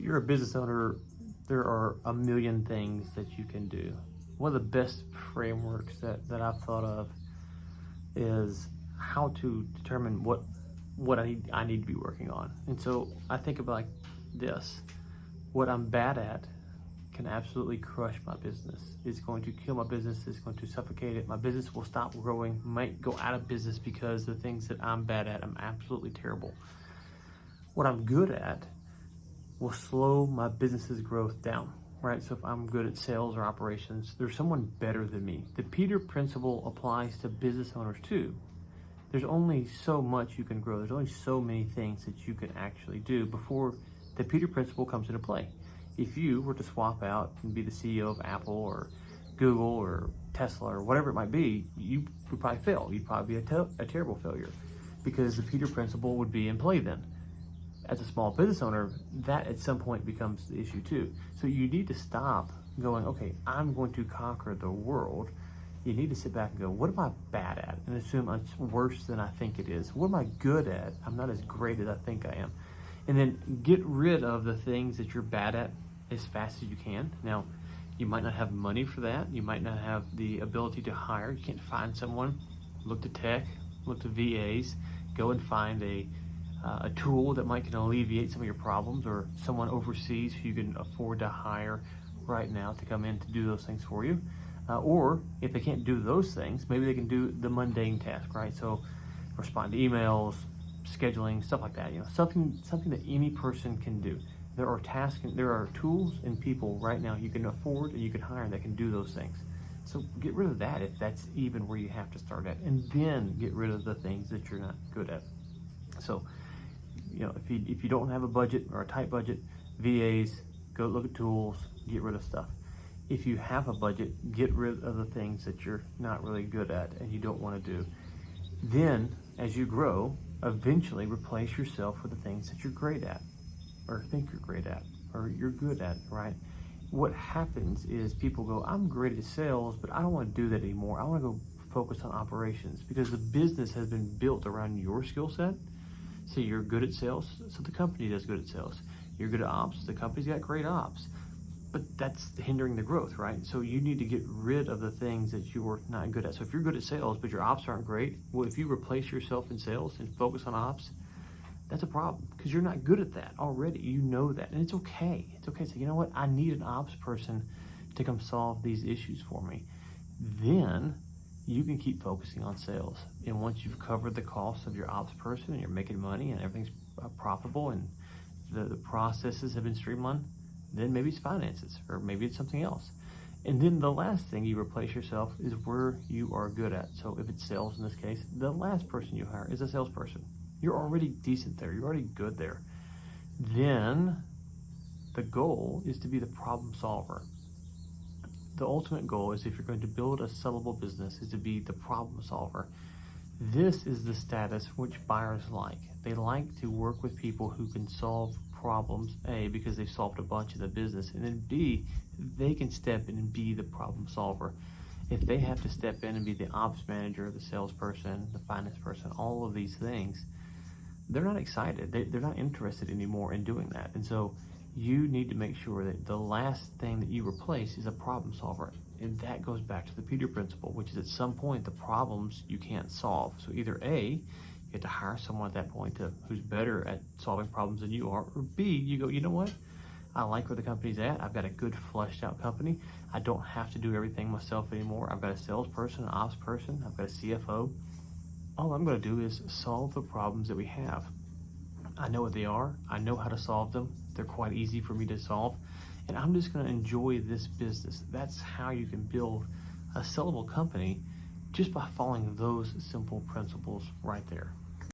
you're a business owner, there are a million things that you can do. One of the best frameworks that I've thought of is how to determine what I need to be working on. And so I think about like this: what I'm bad at can absolutely crush my business. It's going to kill my business. It's going to suffocate it. My business will stop growing, might go out of business because the things that I'm bad at, I'm absolutely terrible. What I'm good at will slow my business's growth down, right? So if I'm good at sales or operations, there's someone better than me. The Peter Principle applies to business owners too. There's only so much you can grow. There's only so many things that you can actually do before the Peter Principle comes into play. If you were to swap out and be the CEO of Apple or Google or Tesla or whatever it might be, you would probably fail. You'd probably be a terrible failure, because the Peter Principle would be in play then. As a small business owner, that at some point becomes the issue too. So you need to stop going, okay, I'm going to conquer the world. You need to sit back and go, what am I bad at? And assume it's worse than I think it is. What am I good at? I'm not as great as I think I am. And then get rid of the things that you're bad at as fast as you can. Now, you might not have money for that. You might not have the ability to hire. You can't find someone. Look to tech, look to VAs, go and find a tool that might can alleviate some of your problems, or someone overseas who you can afford to hire right now to come in to do those things for you. Or if they can't do those things, maybe they can do the mundane task, right? So respond to emails, scheduling, stuff like that. Something that any person can do. There are tasks, there are tools and people right now you can afford and you can hire that can do those things. So get rid of that if that's even where you have to start at, and then get rid of the things that you're not good at. So, if you don't have a budget or a tight budget, VAs, go look at tools, get rid of stuff. If you have a budget, get rid of the things that you're not really good at and you don't want to do. Then, as you grow, eventually replace yourself with the things that you're great at, or think you're great at, or you're good at, right? What happens is people go, I'm great at sales, but I don't want to do that anymore. I want to go focus on operations, because the business has been built around your skill set. So you're good at sales, so the company does good at sales. You're good at ops, the company's got great ops. But that's hindering the growth, right? So you need to get rid of the things that you are not good at. So if you're good at sales, but your ops aren't great, well, if you replace yourself in sales and focus on ops, that's a problem, because you're not good at that already. You know that, and it's okay. It's okay. So you know what? I need an ops person to come solve these issues for me. Then you can keep focusing on sales. And once you've covered the cost of your ops person and you're making money and everything's profitable and the processes have been streamlined, then maybe it's finances, or maybe it's something else. And then the last thing you replace yourself is where you are good at. So if it's sales in this case, the last person you hire is a salesperson. You're already decent there. You're already good there. Then the goal is to be the problem solver. The ultimate goal is, if you're going to build a sellable business, is to be the problem solver. This is the status which buyers like. They like to work with people who can solve problems, A, because they've solved a bunch in the business, and then B, they can step in and be the problem solver. If they have to step in and be the ops manager, the salesperson, the finance person, all of these things, they're not excited. They're not interested anymore in doing that. And so you need to make sure that the last thing that you replace is a problem solver. And that goes back to the Peter Principle, which is, at some point, the problems you can't solve. So either A, you have to hire someone at that point who's better at solving problems than you are, or B, you go, you know what? I like where the company's at. I've got a good fleshed out company. I don't have to do everything myself anymore. I've got a salesperson, an ops person, I've got a CFO. All I'm going to do is solve the problems that we have. I know what they are. I know how to solve them. They're quite easy for me to solve. And I'm just going to enjoy this business. That's how you can build a sellable company, just by following those simple principles right there.